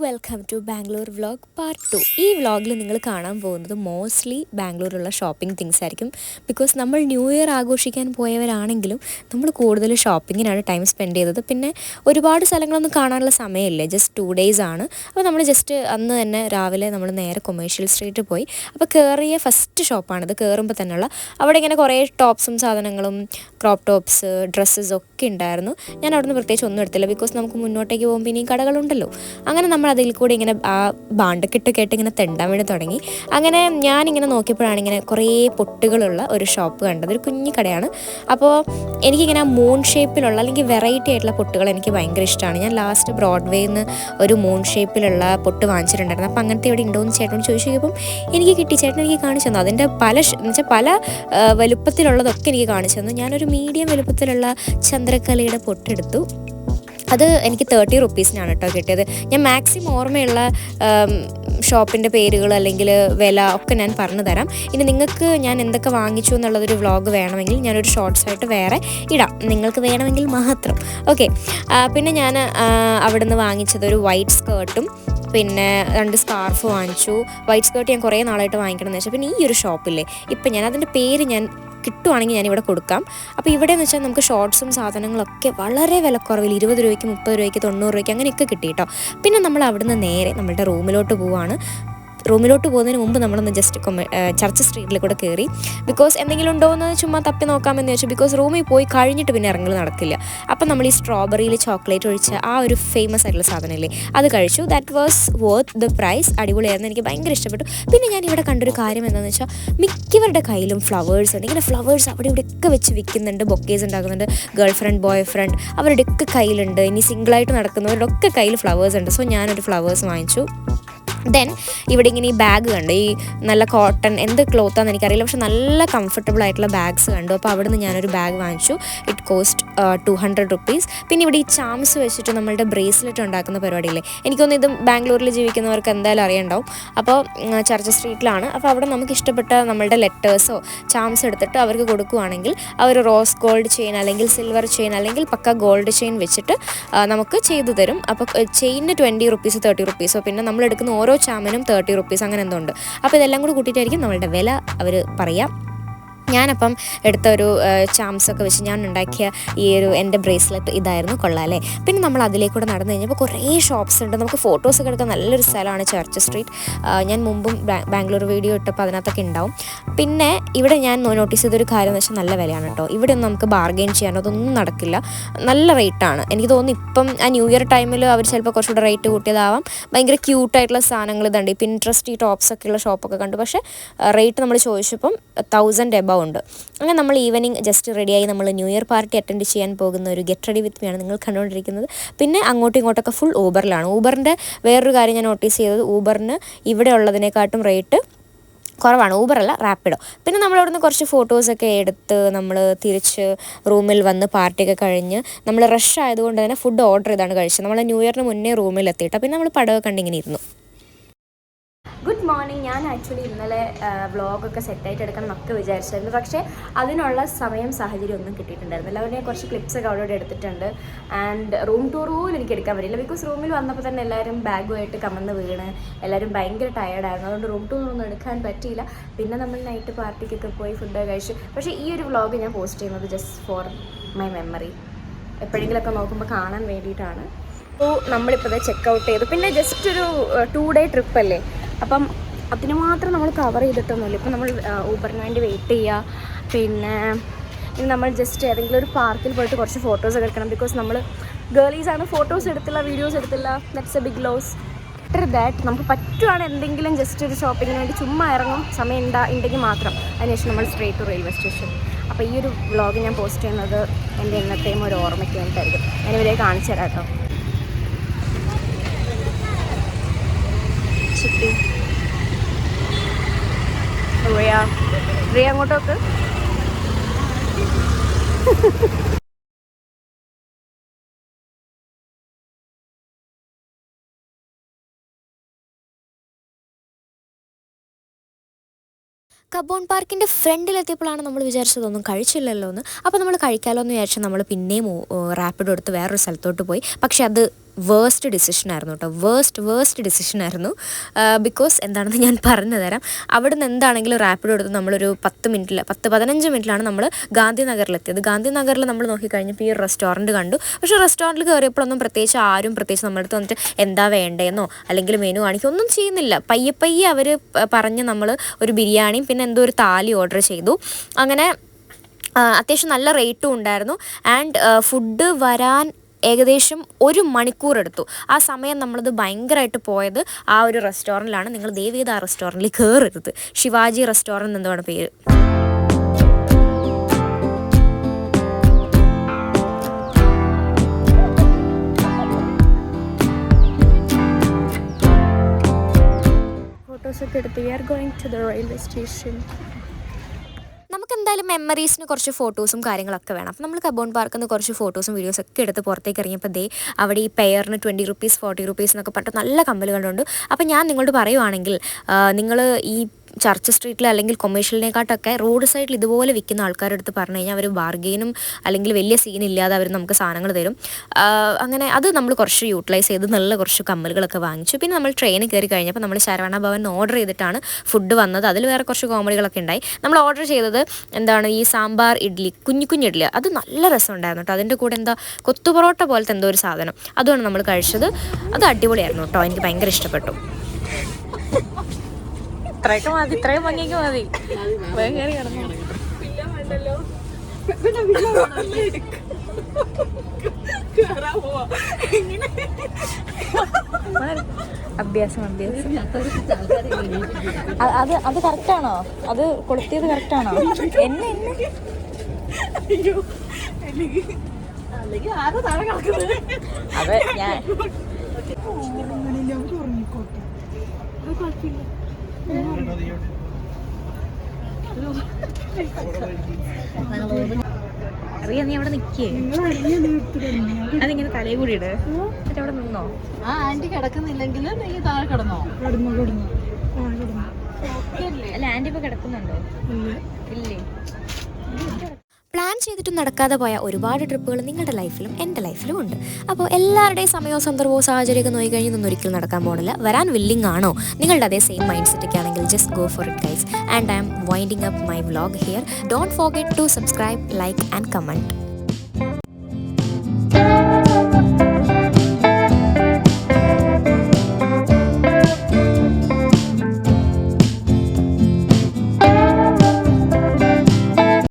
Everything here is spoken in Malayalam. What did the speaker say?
Welcome to Bangalore vlog part 2. ഈ വ്ളോഗിൽ നിങ്ങൾ കാണാൻ പോകുന്നത് മോസ്റ്റ്ലി ബാംഗ്ലൂരിലുള്ള ഷോപ്പിംഗ് തിങ്സ് ആയിരിക്കും. ബിക്കോസ് നമ്മൾ ന്യൂ ഇയർ ആഘോഷിക്കാൻ പോയവരാണെങ്കിലും നമ്മൾ കൂടുതൽ ഷോപ്പിങ്ങിനാണ് ടൈം സ്പെൻഡ് ചെയ്തത്. പിന്നെ ഒരുപാട് സ്ഥലങ്ങളൊന്നും കാണാനുള്ള സമയമില്ലേ, ജസ്റ്റ് 2 ഡേയ്സ് ആണ്. അപ്പോൾ നമ്മൾ ജസ്റ്റ് അന്ന് തന്നെ രാവിലെ നമ്മൾ നേരെ കൊമേഴ്ഷ്യൽ സ്ട്രീറ്റ് പോയി. അപ്പോൾ കയറിയ ഫസ്റ്റ് ഷോപ്പാണിത്. കയറുമ്പോൾ തന്നെയുള്ള അവിടെ ഇങ്ങനെ കുറേ ടോപ്സും സാധനങ്ങളും, ക്രോപ്പ് ടോപ്സ്, ഡ്രസ്സസ് ഒക്കെ ഉണ്ടായിരുന്നു. ഞാൻ അവിടുന്ന് പ്രത്യേകിച്ച് ഒന്നും എടുത്തില്ല, ബിക്കോസ് നമുക്ക് മുന്നോട്ടേക്ക് പോകുമ്പോൾ ഇനിയും കടകളുണ്ടല്ലോ. അങ്ങനെ നമ്മൾ അതിൽ കൂടി ഇങ്ങനെ ആ ബാണ്ടക്കെട്ട് കേട്ട് ഇങ്ങനെ തെണ്ടാൻ വേണ്ടി തുടങ്ങി. അങ്ങനെ ഞാനിങ്ങനെ നോക്കിയപ്പോഴാണ് ഇങ്ങനെ കുറേ പൊട്ടുകളുള്ള ഒരു ഷോപ്പ് കണ്ടത്. ഒരു കുഞ്ഞി കടയാണ്. അപ്പോൾ എനിക്കിങ്ങനെ മൂൺ ഷേപ്പിലുള്ള അല്ലെങ്കിൽ വെറൈറ്റി ആയിട്ടുള്ള പൊട്ടുകൾ എനിക്ക് ഭയങ്കര ഇഷ്ടമാണ്. ഞാൻ ലാസ്റ്റ് ബ്രോഡ്വേയിൽ നിന്ന് ഒരു മൂൺ ഷേപ്പിലുള്ള പൊട്ട് വാങ്ങിച്ചിട്ടുണ്ടായിരുന്നു. അപ്പോൾ അങ്ങനത്തെ ഇവിടെ ഉണ്ടോ എന്ന് ചേട്ടനോട് ചോദിച്ചപ്പോൾ എനിക്ക് കിട്ടി. ചേട്ടൻ എനിക്ക് കാണിച്ചു തന്നു. അതിൻ്റെ പല വലുപ്പത്തിലുള്ളതൊക്കെ എനിക്ക് കാണിച്ചു തന്നു. ഞാനൊരു മീഡിയം വലുപ്പത്തിലുള്ള ചന്ദ്രക്കലയുടെ പൊട്ടെടുത്തു. അത് എനിക്ക് 30 റുപ്പീസിനാണ് കേട്ടോ കിട്ടിയത്. ഞാൻ മാക്സിമം ഓർമ്മയുള്ള ഷോപ്പിൻ്റെ പേരുകൾ അല്ലെങ്കിൽ വില ഒക്കെ ഞാൻ പറഞ്ഞു തരാം. ഇനി നിങ്ങൾക്ക് ഞാൻ എന്തൊക്കെ വാങ്ങിച്ചു എന്നുള്ളതൊരു വ്ളോഗ് വേണമെങ്കിൽ ഞാനൊരു ഷോർട്സ് ആയിട്ട് വേറെ ഇടാം, നിങ്ങൾക്ക് വേണമെങ്കിൽ മാത്രം. ഓക്കെ. പിന്നെ ഞാൻ അവിടെ നിന്ന് വാങ്ങിച്ചത് ഒരു വൈറ്റ് സ്കേർട്ടും പിന്നെ 2 സ്കാർഫ് വാങ്ങിച്ചു. വൈറ്റ് സ്കേർട്ട് ഞാൻ കുറേ നാളായിട്ട് വാങ്ങിക്കണമെന്ന് വെച്ചാൽ പിന്നെ ഈ ഒരു ഷോപ്പില്ലേ, ഇപ്പം ഞാൻ അതിൻ്റെ പേര് ഞാൻ കിട്ടുവാണെങ്കിൽ ഞാനിവിടെ കൊടുക്കാം. അപ്പോൾ ഇവിടെയെന്ന് വെച്ചാൽ നമുക്ക് ഷോർട്ട്സും സാധനങ്ങളൊക്കെ വളരെ വിലക്കുറവിൽ 20 രൂപയ്ക്ക്, 30 രൂപയ്ക്ക്, 90 രൂപയ്ക്ക് അങ്ങനെയൊക്കെ കിട്ടി കേട്ടോ. പിന്നെ നമ്മൾ അവിടുന്ന് നേരെ നമ്മളുടെ റൂമിലോട്ട് പോവുകയാണ്. റൂമിലോട്ട് പോകുന്നതിന് മുമ്പ് നമ്മളൊന്ന് ജസ്റ്റ് ചർച്ച് സ്ട്രീറ്റിൽ കൂടെ കയറി. ബിക്കോസ് എന്തെങ്കിലും ഉണ്ടോ എന്ന് ചുമ്മാ തപ്പി നോക്കാമെന്ന് വെച്ചു. ബിക്കോസ് റൂമിൽ പോയി കഴിഞ്ഞിട്ട് പിന്നെ ഇറങ്ങൽ നടക്കില്ല. അപ്പം നമ്മൾ ഈ സ്ട്രോബെറിയിൽ ചോക്ലേറ്റ് ഒഴിച്ച ആ ഒരു ഫേമസ് ആയിട്ടുള്ള സാധനമില്ലേ, അത് കഴിച്ചു. That was worth the price. അടിപൊളിയായിരുന്നു, എനിക്ക് ഭയങ്കര ഇഷ്ടപ്പെട്ടു. പിന്നെ ഞാൻ ഇവിടെ കണ്ടൊരു കാര്യം എന്താണെന്ന് വെച്ചാൽ മിക്കവരുടെ കയ്യിലും ഫ്ലവേഴ്സ് ഉണ്ട്. ഇങ്ങനെ ഫ്ലവേഴ്സ് അവിടെ ഇവിടെയൊക്കെ വെച്ച് വിൽക്കുന്നുണ്ട്, ബൊക്കേസ് ഉണ്ടാക്കുന്നുണ്ട്. ഗേൾ ഫ്രണ്ട്, ബോയ് ഫ്രണ്ട് അവരുടെയൊക്കെ കയ്യിലുണ്ട്. ഇനി സിംഗിളായിട്ട് നടക്കുന്നവരുടെ ഒക്കെ കയ്യിൽ ഫ്ലവേഴ്സ് ഉണ്ട്. സോ ഞാനൊരു ഫ്ലവേഴ്സ് വാങ്ങിച്ചു. ദെൻ ഇവിടെ ഇങ്ങനെ ഈ ബാഗ് കണ്ടു. ഈ നല്ല കോട്ടൺ എന്ത് ക്ലോത്താണെന്ന് എനിക്കറിയില്ല, പക്ഷെ നല്ല കംഫർട്ടബിൾ ആയിട്ടുള്ള ബാഗ്സ് കണ്ടു. അപ്പോൾ അവിടെ നിന്ന് ഞാനൊരു ബാഗ് വാങ്ങിച്ചു. It cost 200 rupees. പിന്നെ ഇവിടെ ഈ ചാംസ് വെച്ചിട്ട് നമ്മളുടെ ബ്രേസ്ലെറ്റ് ഉണ്ടാക്കുന്ന പരിപാടിയില്ലേ, എനിക്കൊന്നും ഇത് ബാംഗ്ലൂരിൽ ജീവിക്കുന്നവർക്ക് എന്തായാലും അറിയണ്ടാവും. അപ്പോൾ ചർച്ച് സ്ട്രീറ്റിലാണ്. അപ്പോൾ അവിടെ നമുക്ക് ഇഷ്ടപ്പെട്ട നമ്മളുടെ ലെറ്റേഴ്സോ ചാംസ് എടുത്തിട്ട് അവർക്ക് കൊടുക്കുകയാണെങ്കിൽ അവർ റോസ് ഗോൾഡ് ചെയിൻ അല്ലെങ്കിൽ സിൽവർ ചെയിൻ അല്ലെങ്കിൽ പക്ക ഗോൾഡ് ചെയിൻ വെച്ചിട്ട് നമുക്ക് ചെയ്തു തരും. അപ്പോൾ ചെയിനിന് 20 റുപ്പീസ്, 30 റുപ്പീസോ, പിന്നെ നമ്മൾ എടുക്കുന്ന ഓരോ ചാമനും 30 റുപ്പീസ് അങ്ങനെ എന്തോ ഉണ്ട്. അപ്പോൾ ഇതെല്ലാം കൂടി കൂട്ടിയിട്ടായിരിക്കും നമ്മളുടെ വില അവർ പറയാം. ഞാനപ്പം എടുത്ത ഒരു ചാംസൊക്കെ വെച്ച് ഞാൻ ഉണ്ടാക്കിയ ഈ ഒരു എൻ്റെ ബ്രേസ്ലെറ്റ് ഇതായിരുന്നു. കൊള്ളാമല്ലേ. പിന്നെ നമ്മൾ അതിലേക്കൂടെ നടന്നു കഴിഞ്ഞപ്പോൾ കുറേ ഷോപ്സ് ഉണ്ട്. നമുക്ക് ഫോട്ടോസൊക്കെ എടുക്കാൻ നല്ലൊരു സ്ഥലമാണ് ചർച്ച് സ്ട്രീറ്റ്. ഞാൻ മുമ്പും ബാംഗ്ലൂർ വീഡിയോ ഇട്ടപ്പോൾ അതിനകത്തൊക്കെ ഉണ്ടാവും. പിന്നെ ഇവിടെ ഞാൻ നോട്ടീസ് ചെയ്തൊരു കാര്യം എന്ന് വെച്ചാൽ നല്ല വിലയാണ് കേട്ടോ. ഇവിടെ ഒന്നും നമുക്ക് ബാർഗെയിൻ ചെയ്യാനോ അതൊന്നും നടക്കില്ല, നല്ല റേറ്റാണ്. എനിക്ക് തോന്നുന്നു ഇപ്പം ആ ന്യൂ ഇയർ ടൈമിൽ അവർ ചിലപ്പോൾ കുറച്ചുകൂടെ റേറ്റ് കൂട്ടിയതാവാം. ഭയങ്കര ക്യൂട്ടായിട്ടുള്ള സാധനങ്ങൾ ഇതുണ്ട്. ഈ പിൻട്രസ്റ്റ് ഈ ടോപ്സൊക്കെ ഉള്ള ഷോപ്പൊക്കെ കണ്ടു. പക്ഷേ റേറ്റ് നമ്മൾ ചോദിച്ചപ്പം 1000 എബവ് ഉണ്ട്. അങ്ങനെ നമ്മൾ ഈവനിങ് ജസ്റ്റ് റെഡിയായി നമ്മൾ ന്യൂ ഇയർ പാർട്ടി അറ്റൻഡ് ചെയ്യാൻ പോകുന്ന ഒരു ഗെറ്റ് റെഡി വിത്ത് മീ ആണ് നിങ്ങൾ കണ്ടുകൊണ്ടിരിക്കുന്നത്. പിന്നെ അങ്ങോട്ടും ഇങ്ങോട്ടൊക്കെ ഫുൾ ഊബറിലാണ്. ഊബറിൻ്റെ വേറൊരു കാര്യം ഞാൻ നോട്ടീസ് ചെയ്തത്, ഊബറിന് ഇവിടെ ഉള്ളതിനെക്കാട്ടും റേറ്റ് കുറവാണ്. ഊബറല്ല, റാപ്പിഡോ. പിന്നെ നമ്മളവിടുന്ന് കുറച്ച് ഫോട്ടോസൊക്കെ എടുത്ത് നമ്മൾ തിരിച്ച് റൂമിൽ വന്ന് പാർട്ടിയൊക്കെ കഴിഞ്ഞ് നമ്മൾ റഷ് ആയതുകൊണ്ട് തന്നെ ഫുഡ് ഓർഡർ ചെയ്താണ് കഴിച്ചത്. നമ്മൾ ന്യൂ ഇയറിന് മുന്നേ റൂമിലെത്തിയിട്ട് പിന്നെ നമ്മൾ പടമൊക്കെ കണ്ടിങ്ങനെ ഇരുന്നു. Good morning. ഞാൻ ആക്ച്വലി ഇന്നലെ വ്ളോഗൊക്കെ സെറ്റായിട്ട് എടുക്കണം എന്നൊക്കെ വിചാരിച്ചായിരുന്നു, പക്ഷേ അതിനുള്ള സമയം സാഹചര്യം ഒന്നും കിട്ടിയിട്ടുണ്ടായിരുന്നില്ല. അവരെ കുറച്ച് ക്ലിപ്സൊക്കെ അവിടെ എടുത്തിട്ടുണ്ട്. ആൻഡ് റൂം ടൂർ പോലും എനിക്ക് എടുക്കാൻ പറ്റില്ല, ബിക്കോസ് റൂമിൽ വന്നപ്പോൾ തന്നെ എല്ലാവരും ബാഗുമായിട്ട് കമന്ന് വീണ് എല്ലാവരും ഭയങ്കര ടയേർഡായിരുന്നു. അതുകൊണ്ട് റൂം ടൂറൊന്നും എടുക്കാൻ പറ്റിയില്ല. പിന്നെ നമ്മൾ നൈറ്റ് പാർട്ടിക്കൊക്കെ പോയി ഫുഡൊക്കെ കഴിച്ചു. പക്ഷേ ഈ ഒരു വ്ളോഗ് ഞാൻ പോസ്റ്റ് ചെയ്യുന്നത് ജസ്റ്റ് ഫോർ മൈ മെമ്മറി, എപ്പോഴെങ്കിലുമൊക്കെ നോക്കുമ്പോൾ കാണാൻ വേണ്ടിയിട്ടാണ്. അപ്പോൾ നമ്മളിപ്പോൾ ചെക്കൗട്ട് ചെയ്തു. പിന്നെ ജസ്റ്റ് ഒരു 2 ഡേ ട്രിപ്പല്ലേ, അപ്പം അതിന് മാത്രം നമ്മൾ കവർ ചെയ്തിട്ടൊന്നുമില്ല. ഇപ്പം നമ്മൾ ഊബറിന് വേണ്ടി വെയിറ്റ് ചെയ്യുക. പിന്നെ നമ്മൾ ജസ്റ്റ് ഏതെങ്കിലും ഒരു പാർക്കിൽ പോയിട്ട് കുറച്ച് ഫോട്ടോസൊക്കെ എടുക്കണം. ബിക്കോസ് നമ്മൾ ഗേളീസാണ്, ഫോട്ടോസ് എടുത്തില്ല, വീഡിയോസ് എടുത്തില്ല. That's a big loss. After that നമുക്ക് പറ്റുവാണ് എന്തെങ്കിലും ജസ്റ്റ് ഒരു ഷോപ്പിങ്ങിന് വേണ്ടി ചുമ്മാ ഇറങ്ങും, സമയം ഉണ്ടെങ്കിൽ മാത്രം. അതിനുശേഷം നമ്മൾ സ്ട്രേറ്റ് ടു റെയിൽവേ സ്റ്റേഷൻ. അപ്പോൾ ഈ ഒരു വ്ളോഗ് ഞാൻ പോസ്റ്റ് ചെയ്യുന്നത് എൻ്റെ ഇന്നത്തെയും ഒരു ഓർമ്മയ്ക്ക് വേണ്ടിയിട്ടായിരിക്കും. ഞാനിവരെ കാണിച്ചു തരാം കേട്ടോ. ചിട്ടി റിയ അങ്ങോട്ടോക്ക്. കബോൺ പാർക്കിൻ്റെ ഫ്രണ്ടിലെത്തിയപ്പോഴാണ് നമ്മൾ വിചാരിച്ചതൊന്നും കഴിച്ചില്ലല്ലോ എന്ന്. അപ്പോൾ നമ്മൾ കഴിക്കാമല്ലോ എന്ന് വിചാരിച്ചാൽ നമ്മൾ പിന്നെയും റാപ്പിഡോ എടുത്ത് വേറൊരു സ്ഥലത്തോട്ട് പോയി. പക്ഷേ അത് വേഴ്സ്റ്റ് ഡിസിഷനായിരുന്നു കേട്ടോ. വേഴ്സ്റ്റ് ഡിസിഷനായിരുന്നു. ബിക്കോസ് എന്താണെന്ന് ഞാൻ പറഞ്ഞു തരാം. അവിടെ നിന്ന് എന്താണെങ്കിലും റാപ്പിഡോ എടുത്ത് നമ്മളൊരു 15 മിനിറ്റിലാണ് നമ്മൾ ഗാന്ധിനഗറിലെത്തിയത്. ഗാന്ധിനഗറിൽ നമ്മൾ നോക്കിക്കഴിഞ്ഞപ്പോൾ ഈ ഒരു റെസ്റ്റോറൻറ്റ് കണ്ടു. പക്ഷേ റെസ്റ്റോറൻറ്റിൽ കയറിയപ്പോഴൊന്നും പ്രത്യേകിച്ച് നമ്മുടെ അടുത്ത് വന്നിട്ട് എന്താ വേണ്ടതെന്നോ അല്ലെങ്കിൽ മെനു കാണിക്കുക ഒന്നും ചെയ്യുന്നില്ല. പയ്യെ അവർ പറഞ്ഞ് നമ്മൾ ഒരു ബിരിയാണിയും പിന്നെ എന്തോ ഒരു താലി ഓർഡർ ചെയ്തു. അങ്ങനെ അത്യാവശ്യം നല്ല റേറ്റും ഉണ്ടായിരുന്നു. ആൻഡ് ഫുഡ് വരാൻ ഏകദേശം 1 മണിക്കൂർ എടുത്തു. ആ സമയം നമ്മളത് ഭയങ്കരമായിട്ട് പോയത് ആ ഒരു റെസ്റ്റോറൻറ്റിലാണ്. നിങ്ങൾ ദയവ് ചെയ്ത് ആ റെസ്റ്റോറൻറ്റിൽ കയറരുത്. ശിവാജി റെസ്റ്റോറൻറ്റ് എന്താണ് പേര്. ഫോട്ടോസൊക്കെ എടുത്ത് we are going to the railway station. നമുക്കെന്തായാലും മെമ്മറീസിന് കുറച്ച് ഫോട്ടോസും കാര്യങ്ങളൊക്കെ വേണം. അപ്പോൾ നമ്മൾ കബോൺ പാർക്കിൽ നിന്ന് കുറച്ച് ഫോട്ടോസും വീഡിയോസൊക്കെ എടുത്ത് പുറത്തേക്ക് ഇറങ്ങിയപ്പോൾ അവിടെ ഈ പെയറിന് 20 റുപ്പീസ് 40 റുപ്പീസ് എന്നൊക്കെ പറഞ്ഞിട്ട് നല്ല കമ്മലുകളുണ്ട്. അപ്പോൾ ഞാൻ നിങ്ങളോട് പറയുവാണെങ്കിൽ നിങ്ങൾ ഈ ചർച്ച് സ്ട്രീറ്റിൽ അല്ലെങ്കിൽ കൊമേഴ്ഷ്യലിനെക്കാട്ടൊക്കെ റോഡ് സൈഡിൽ ഇതുപോലെ വിൽക്കുന്ന ആൾക്കാരുടെ അടുത്ത് പറഞ്ഞു കഴിഞ്ഞാൽ അവർ ബാർഗെയിനും അല്ലെങ്കിൽ വലിയ സീനില്ലാതെ അവർ നമുക്ക് സാധനങ്ങൾ തരും. അങ്ങനെ അത് നമ്മൾ കുറച്ച് യൂട്ടിലൈസ് ചെയ്ത് നല്ല കുറച്ച് കമ്മലുകളൊക്കെ വാങ്ങിച്ചു. പിന്നെ നമ്മൾ ട്രെയിനിൽ കയറി കഴിഞ്ഞപ്പോൾ നമ്മൾ ശരവണ ഭവൻ ഓർഡർ ചെയ്തിട്ടാണ് ഫുഡ് വന്നത്. അതിൽ വേറെ കുറച്ച് കോമഡികളൊക്കെ ഉണ്ടായി. നമ്മൾ ഓർഡർ ചെയ്തത് എന്താണ് ഈ സാമ്പാർ ഇഡ്ഡലി, കുഞ്ഞു ഇഡ്ഡലി. അത് നല്ല രസമുണ്ടായിരുന്നു കേട്ടോ. അതിൻ്റെ കൂടെ എന്താ കൊത്തുപൊറോട്ട പോലത്തെ എന്തോ ഒരു സാധനം, അതുമാണ് നമ്മൾ കഴിച്ചത്. അത് അടിപൊളിയായിരുന്നു കേട്ടോ. എനിക്ക് ഭയങ്കര ഇഷ്ടപ്പെട്ടു. ഇത്രയും ഭംഗിക്ക് മതി. അഭ്യാസം അത് കറക്റ്റാണോ? അത് കൊളുത്തിയത് കറക്റ്റാണോ? എന്നെ അതെ ഞാൻ അറിയാ. നീ അവിടെ നിക്കേ, അതിങ്ങനെ തലയിൽ കൂടി ഇട്. എന്നിട്ട് അവിടെ നിന്നോ. ആ ആന്റി കിടക്കുന്നില്ലെങ്കിൽ നീ താഴെ കിടന്നോ. അല്ല ആന്റി ഇപ്പൊ കിടക്കുന്നുണ്ടോ? ഇല്ലേ. പ്ലാൻ ചെയ്തിട്ടും നടക്കാതെ പോയ ഒരുപാട് ട്രിപ്പുകൾ നിങ്ങളുടെ ലൈഫിലും എൻ്റെ ലൈഫിലും ഉണ്ട്. അപ്പോൾ എല്ലാവരുടെയും സമയവും സന്ദർഭവും സാഹചര്യമൊക്കെ നോക്കിക്കഴിഞ്ഞ് ഇതൊന്നും ഒരിക്കലും നടക്കാൻ പോകുന്നില്ല. വരാൻ വില്ലിങ് ആണോ നിങ്ങളുടെ അതേ സെയിം മൈൻഡ് സെറ്റൊക്കെ ആണെങ്കിൽ just go for it guys. And I am winding up my vlog here. Don't forget to subscribe, like and comment.